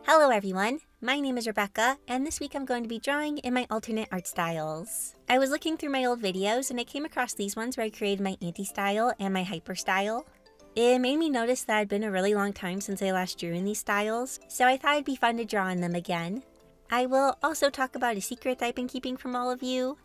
Hello everyone, my name is Rebecca, and this week I'm going to be drawing in my alternate art styles. I was looking through my old videos and I came across these ones where I created my anti-style and my hyper style. It made me notice that it'd been a really long time since I last drew in these styles, so I thought it'd be fun to draw in them again. I will also talk about a secret I've been keeping from all of you,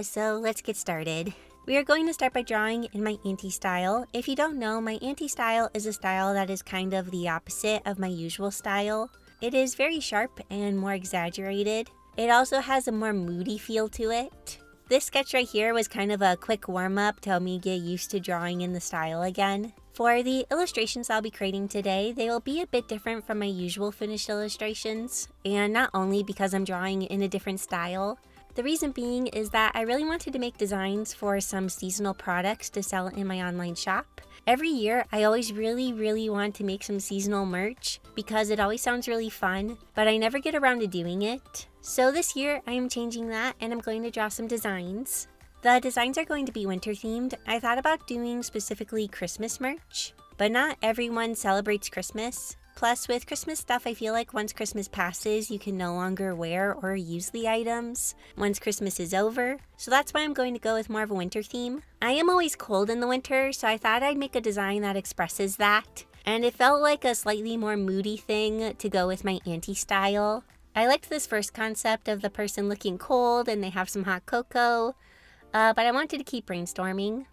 so let's get started. We are going to start by drawing in my anti-style. If you don't know, my anti-style is a style that is kind of the opposite of my usual style. It is very sharp and more exaggerated. It also has a more moody feel to it. This sketch right here was kind of a quick warm-up to help me get used to drawing in the style again. For the illustrations I'll be creating today, they will be a bit different from my usual finished illustrations, and not only because I'm drawing in a different style. The reason being is that I really wanted to make designs for some seasonal products to sell in my online shop. Every year, I always really want to make some seasonal merch because it always sounds really fun, but I never get around to doing it. So this year, I am changing that and I'm going to draw some designs. The designs are going to be winter themed. I thought about doing specifically Christmas merch, but not everyone celebrates Christmas. Plus, with Christmas stuff, I feel like once Christmas passes, you can no longer wear or use the items once Christmas is over. So that's why I'm going to go with more of a winter theme. I am always cold in the winter, so I thought I'd make a design that expresses that. And it felt like a slightly more moody thing to go with my anti-style. I liked this first concept of the person looking cold and they have some hot cocoa, but I wanted to keep brainstorming.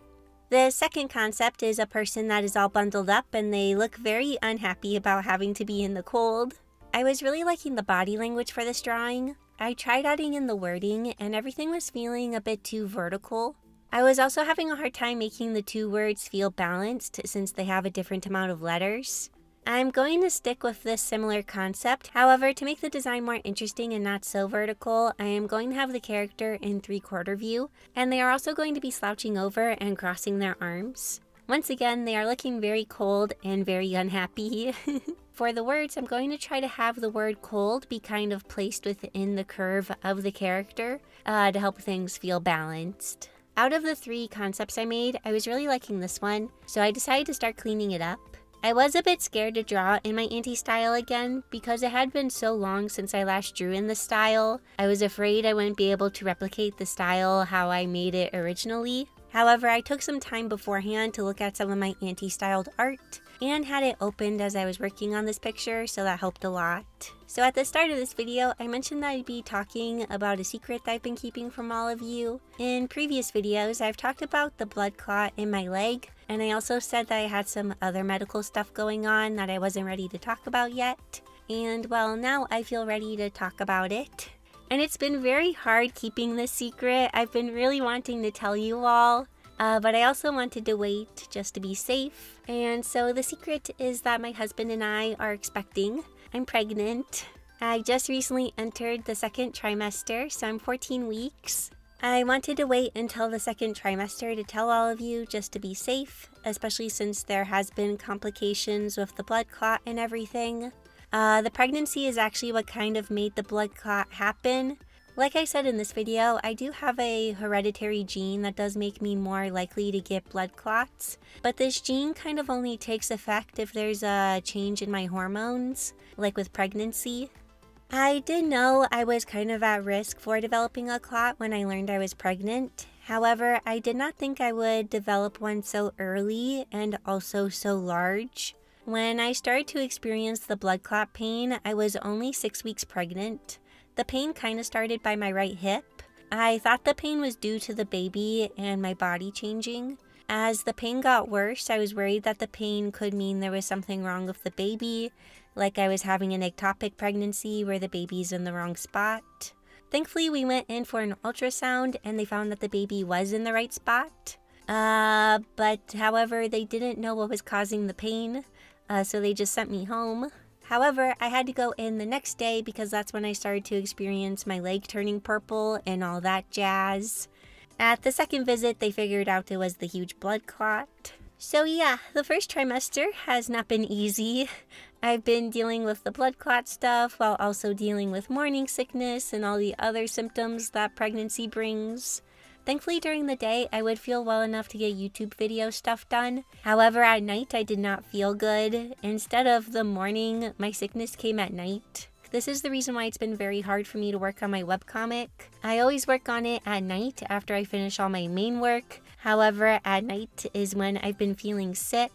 The second concept is a person that is all bundled up and they look very unhappy about having to be in the cold. I was really liking the body language for this drawing. I tried adding in the wording and everything was feeling a bit too vertical. I was also having a hard time making the two words feel balanced since they have a different amount of letters. I'm going to stick with this similar concept. However, to make the design more interesting and not so vertical, I am going to have the character in 3/4 view, and they are also going to be slouching over and crossing their arms. Once again, they are looking very cold and very unhappy. For the words, I'm going to try to have the word cold be kind of placed within the curve of the character to help things feel balanced. Out of the 3 concepts I made, I was really liking this one, so I decided to start cleaning it up. I was a bit scared to draw in my anti-style again because it had been so long since I last drew in this style. I was afraid I wouldn't be able to replicate the style how I made it originally. However, I took some time beforehand to look at some of my anti-styled art and had it opened as I was working on this picture, so that helped a lot. So at the start of this video, I mentioned that I'd be talking about a secret that I've been keeping from all of you. In previous videos, I've talked about the blood clot in my leg, and I also said that I had some other medical stuff going on that I wasn't ready to talk about yet. And well, now I feel ready to talk about it. And it's been very hard keeping this secret. I've been really wanting to tell you all, but I also wanted to wait just to be safe. And so the secret is that my husband and I are expecting. I'm pregnant. I just recently entered the 2nd trimester, so I'm 14 weeks. I wanted to wait until the 2nd trimester to tell all of you just to be safe, especially since there has been complications with the blood clot and everything. The pregnancy is actually what kind of made the blood clot happen. Like I said in this video, I do have a hereditary gene that does make me more likely to get blood clots, but this gene kind of only takes effect if there's a change in my hormones, like with pregnancy. I did know I was kind of at risk for developing a clot when I learned I was pregnant. However, I did not think I would develop one so early and also so large. When I started to experience the blood clot pain, I was only 6 weeks pregnant. The pain kind of started by my right hip. I thought the pain was due to the baby and my body changing. As the pain got worse, I was worried that the pain could mean there was something wrong with the baby, like I was having an ectopic pregnancy where the baby's in the wrong spot. Thankfully, we went in for an ultrasound and they found that the baby was in the right spot. But however, they didn't know what was causing the pain, so they just sent me home. However, I had to go in the next day because that's when I started to experience my leg turning purple and all that jazz. At the 2nd visit, they figured out it was the huge blood clot. So yeah, the 1st trimester has not been easy. I've been dealing with the blood clot stuff while also dealing with morning sickness and all the other symptoms that pregnancy brings. Thankfully, during the day, I would feel well enough to get YouTube video stuff done. However, at night, I did not feel good. Instead of the morning, my sickness came at night. This is the reason why it's been very hard for me to work on my webcomic. I always work on it at night after I finish all my main work. However, at night is when I've been feeling sick.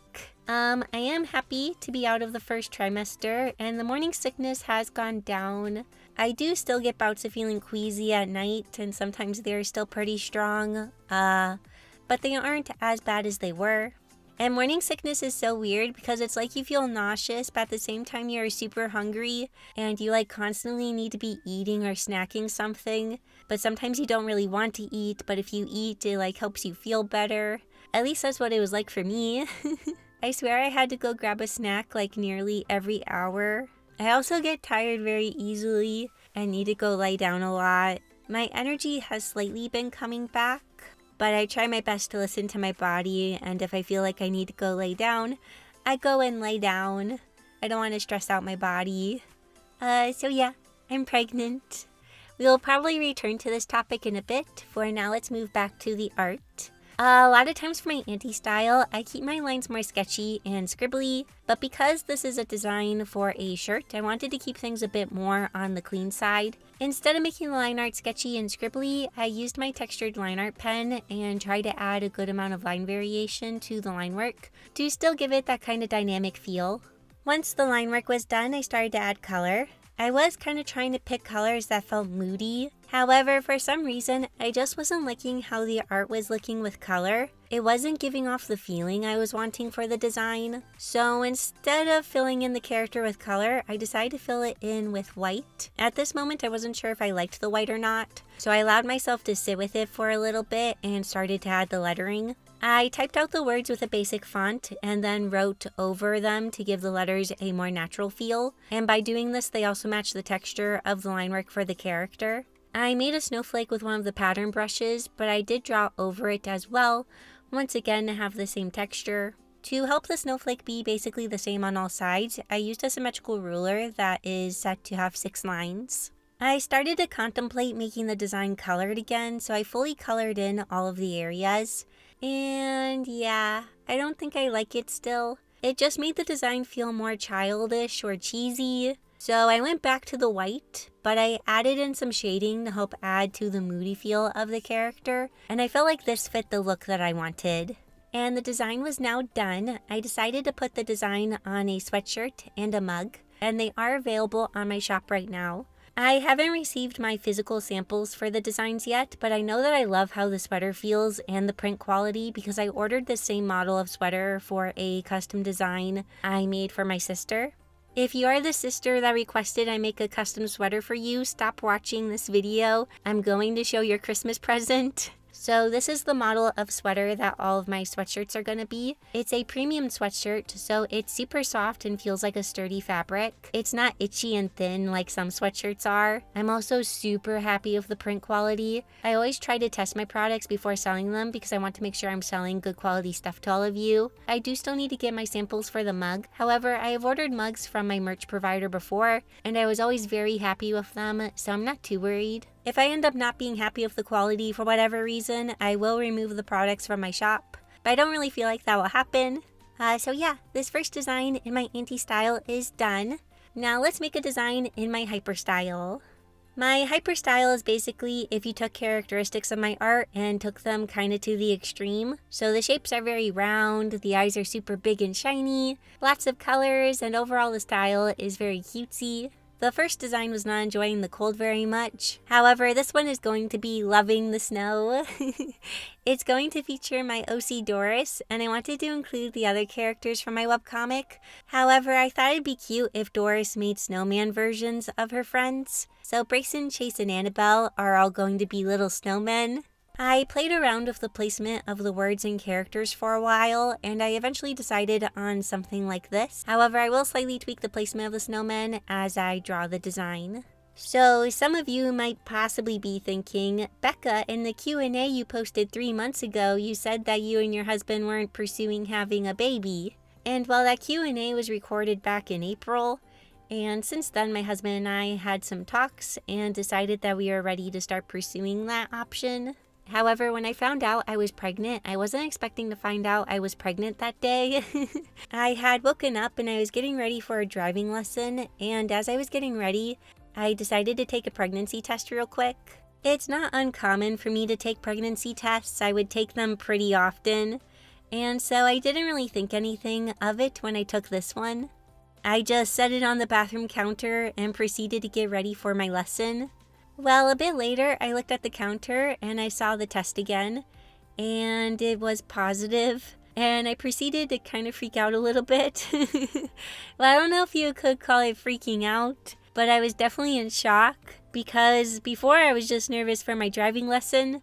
I am happy to be out of the first trimester, and the morning sickness has gone down. I do still get bouts of feeling queasy at night, and sometimes they're still pretty strong, but they aren't as bad as they were. And morning sickness is so weird because it's like you feel nauseous, but at the same time you're super hungry, and you like constantly need to be eating or snacking something, but sometimes you don't really want to eat, but if you eat, it like helps you feel better. At least that's what it was like for me. I swear I had to go grab a snack like nearly every hour. I also get tired very easily and need to go lie down a lot. My energy has slightly been coming back, but I try my best to listen to my body, and if I feel like I need to go lay down, I go and lay down. I don't want to stress out my body. So yeah, I'm pregnant. We will probably return to this topic in a bit. For now, let's move back to the art. A lot of times for my anti-style, I keep my lines more sketchy and scribbly, but because this is a design for a shirt, I wanted to keep things a bit more on the clean side. Instead of making the line art sketchy and scribbly, I used my textured line art pen and tried to add a good amount of line variation to the line work to still give it that kind of dynamic feel. Once the line work was done, I started to add color. I was kind of trying to pick colors that felt moody. However, for some reason, I just wasn't liking how the art was looking with color. It wasn't giving off the feeling I was wanting for the design. So instead of filling in the character with color, I decided to fill it in with white. At this moment, I wasn't sure if I liked the white or not, so I allowed myself to sit with it for a little bit and started to add the lettering. I typed out the words with a basic font and then wrote over them to give the letters a more natural feel. And by doing this, they also match the texture of the line work for the character. I made a snowflake with one of the pattern brushes, but I did draw over it as well, once again to have the same texture. To help the snowflake be basically the same on all sides, I used a symmetrical ruler that is set to have 6 lines. I started to contemplate making the design colored again, so I fully colored in all of the areas. And yeah, I don't think I like it still. It just made the design feel more childish or cheesy. So I went back to the white, but I added in some shading to help add to the moody feel of the character, and I felt like this fit the look that I wanted. And the design was now done. I decided to put the design on a sweatshirt and a mug, and they are available on my shop right now. I haven't received my physical samples for the designs yet, but I know that I love how the sweater feels and the print quality because I ordered the same model of sweater for a custom design I made for my sister. If you are the sister that requested I make a custom sweater for you, stop watching this video. I'm going to show your Christmas present. So this is the model of sweater that all of my sweatshirts are going to be. It's a premium sweatshirt, so it's super soft and feels like a sturdy fabric. It's not itchy and thin like some sweatshirts are. I'm also super happy with the print quality. I always try to test my products before selling them because I want to make sure I'm selling good quality stuff to all of you. I do still need to get my samples for the mug. However, I have ordered mugs from my merch provider before, and I was always very happy with them, so I'm not too worried. If I end up not being happy with the quality for whatever reason, I will remove the products from my shop, but I don't really feel like that will happen. So yeah, this first design in my anti-style is done. Now let's make a design in my hyper style. My hyper style is basically if you took characteristics of my art and took them kind of to the extreme. So the shapes are very round, the eyes are super big and shiny, lots of colors, and overall the style is very cutesy. The first design was not enjoying the cold very much. However, this one is going to be loving the snow. It's going to feature my OC Doris, and I wanted to include the other characters from my webcomic. However, I thought it'd be cute if Doris made snowman versions of her friends. So Brayson, Chase, and Annabelle are all going to be little snowmen. I played around with the placement of the words and characters for a while, and I eventually decided on something like this. However, I will slightly tweak the placement of the snowmen as I draw the design. So some of you might possibly be thinking, Becca, in the Q&A you posted 3 months ago, you said that you and your husband weren't pursuing having a baby. And while that Q&A was recorded back in April, and since then my husband and I had some talks and decided that we are ready to start pursuing that option. However, when I found out I was pregnant, I wasn't expecting to find out I was pregnant that day. I had woken up and I was getting ready for a driving lesson, and as I was getting ready, I decided to take a pregnancy test real quick. It's not uncommon for me to take pregnancy tests. I would take them pretty often, and so I didn't really think anything of it when I took this one. I just set it on the bathroom counter and proceeded to get ready for my lesson. Well, a bit later, I looked at the counter and I saw the test again, and it was positive, and I proceeded to kind of freak out a little bit. Well, I don't know if you could call it freaking out, but I was definitely in shock, because before I was just nervous for my driving lesson,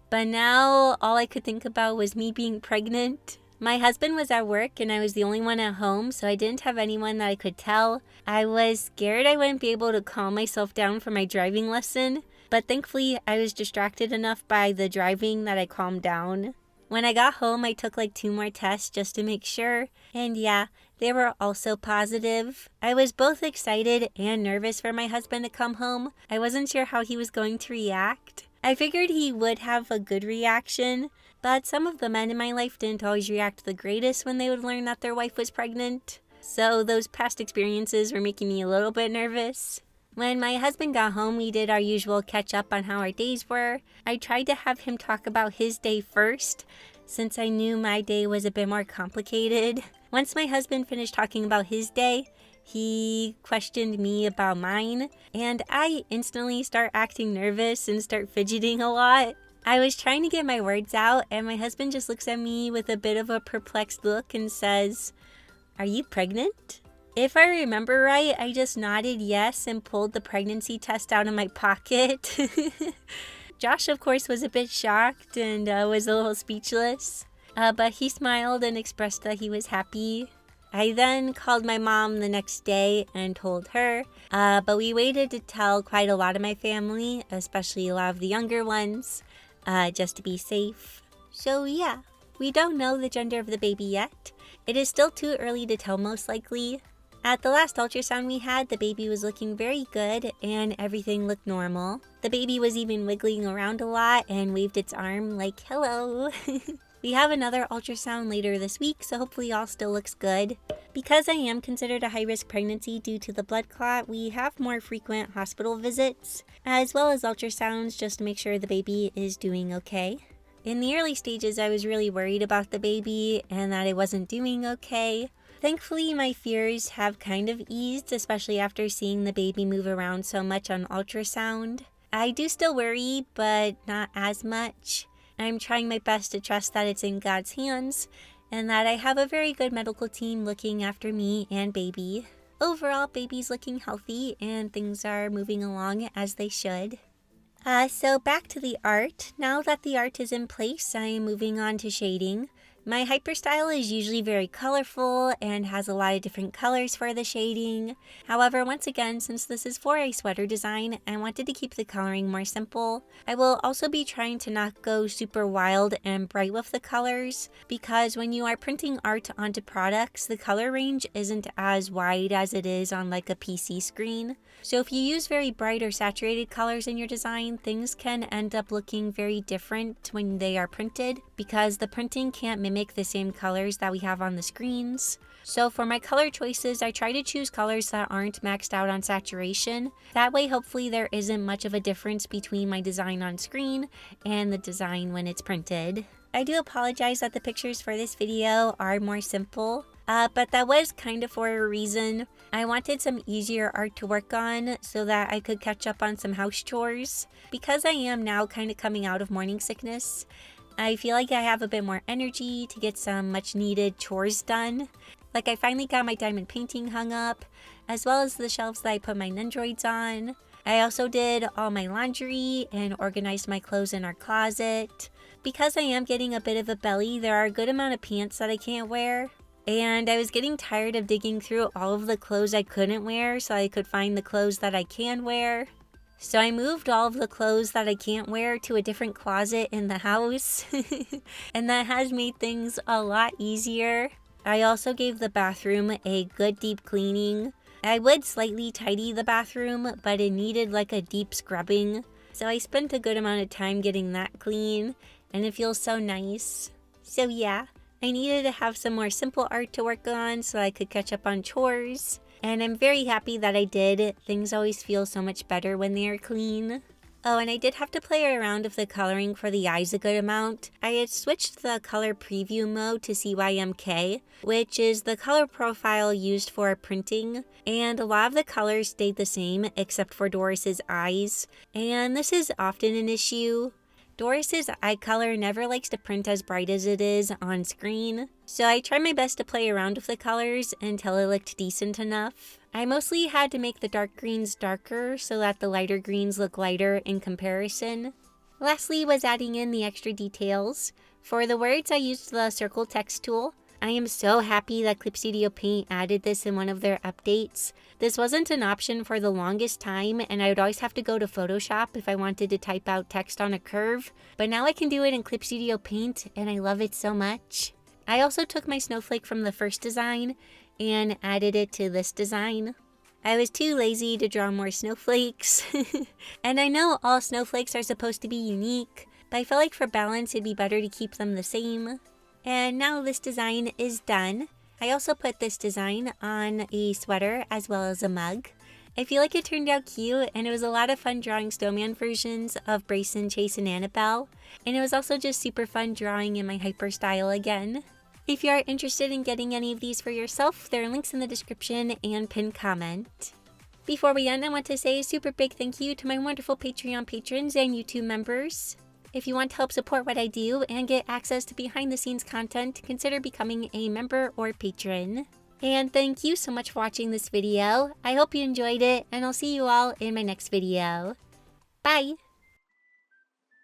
but now all I could think about was me being pregnant. My husband was at work and I was the only one at home, so I didn't have anyone that I could tell. I was scared I wouldn't be able to calm myself down for my driving lesson, but thankfully I was distracted enough by the driving that I calmed down. When I got home, I took like 2 more tests just to make sure, and yeah, they were also positive. I was both excited and nervous for my husband to come home. I wasn't sure how he was going to react. I figured he would have a good reaction, but some of the men in my life didn't always react the greatest when they would learn that their wife was pregnant. So those past experiences were making me a little bit nervous. When my husband got home, we did our usual catch up on how our days were. I tried to have him talk about his day first, since I knew my day was a bit more complicated. Once my husband finished talking about his day, he questioned me about mine, and I instantly start acting nervous and start fidgeting a lot. I was trying to get my words out, and my husband just looks at me with a bit of a perplexed look and says, "Are you pregnant?" If I remember right, I just nodded yes and pulled the pregnancy test out of my pocket. Josh, of course, was a bit shocked and was a little speechless, but he smiled and expressed that he was happy. I then called my mom the next day and told her, but we waited to tell quite a lot of my family, especially a lot of the younger ones, just to be safe. So yeah, we don't know the gender of the baby yet. It is still too early to tell, most likely. At the last ultrasound we had, the baby was looking very good and everything looked normal. The baby was even wiggling around a lot and waved its arm like, hello. We have another ultrasound later this week, so hopefully all still looks good. Because I am considered a high-risk pregnancy due to the blood clot, we have more frequent hospital visits, as well as ultrasounds just to make sure the baby is doing okay. In the early stages, I was really worried about the baby and that it wasn't doing okay. Thankfully, my fears have kind of eased, especially after seeing the baby move around so much on ultrasound. I do still worry, but not as much. I'm trying my best to trust that it's in God's hands, and that I have a very good medical team looking after me and baby. Overall, baby's looking healthy, and things are moving along as they should. So back to the art. Now that the art is in place, I am moving on to shading. My hyperstyle is usually very colorful and has a lot of different colors for the shading. However, once again, since this is for a sweater design, I wanted to keep the coloring more simple. I will also be trying to not go super wild and bright with the colors, because when you are printing art onto products, the color range isn't as wide as it is on like a PC screen. So if you use very bright or saturated colors in your design, things can end up looking very different when they are printed, because the printing can't mimic the same colors that we have on the screens. So for my color choices, I try to choose colors that aren't maxed out on saturation. That way, hopefully there isn't much of a difference between my design on screen and the design when it's printed. I do apologize that the pictures for this video are more simple, but that was kind of for a reason. I wanted some easier art to work on so that I could catch up on some house chores. Because I am now kind of coming out of morning sickness, I feel like I have a bit more energy to get some much needed chores done. Like I finally got my diamond painting hung up, as well as the shelves that I put my Nendroids on. I also did all my laundry and organized my clothes in our closet. Because I am getting a bit of a belly, there are a good amount of pants that I can't wear. And I was getting tired of digging through all of the clothes I couldn't wear so I could find the clothes that I can wear. So I moved all of the clothes that I can't wear to a different closet in the house. And that has made things a lot easier. I also gave the bathroom a good deep cleaning. I would slightly tidy the bathroom, but it needed like a deep scrubbing. So I spent a good amount of time getting that clean, and it feels so nice. So yeah, I needed to have some more simple art to work on so I could catch up on chores. And I'm very happy that I did. Things always feel so much better when they are clean. Oh, and I did have to play around with the coloring for the eyes a good amount. I had switched the color preview mode to CYMK, which is the color profile used for printing, and a lot of the colors stayed the same except for Doris's eyes, and this is often an issue. Doris's eye color never likes to print as bright as it is on screen, so I tried my best to play around with the colors until it looked decent enough. I mostly had to make the dark greens darker so that the lighter greens look lighter in comparison. Lastly was adding in the extra details. For the words, I used the circle text tool. I am so happy that Clip Studio Paint added this in one of their updates. This wasn't an option for the longest time, and I would always have to go to Photoshop if I wanted to type out text on a curve, but now I can do it in Clip Studio Paint, and I love it so much. I also took my snowflake from the first design and added it to this design. I was too lazy to draw more snowflakes, and I know all snowflakes are supposed to be unique, but I felt like for balance it'd be better to keep them the same. And now this design is done. I also put this design on a sweater as well as a mug. I feel like it turned out cute, and it was a lot of fun drawing snowman versions of Brayson, Chase, and Annabelle. And it was also just super fun drawing in my hyper style again. If you are interested in getting any of these for yourself, there are links in the description and pinned comment. Before we end, I want to say a super big thank you to my wonderful Patreon patrons and YouTube members. If you want to help support what I do and get access to behind the scenes content, consider becoming a member or patron. And thank you so much for watching this video. I hope you enjoyed it, and I'll see you all in my next video. Bye!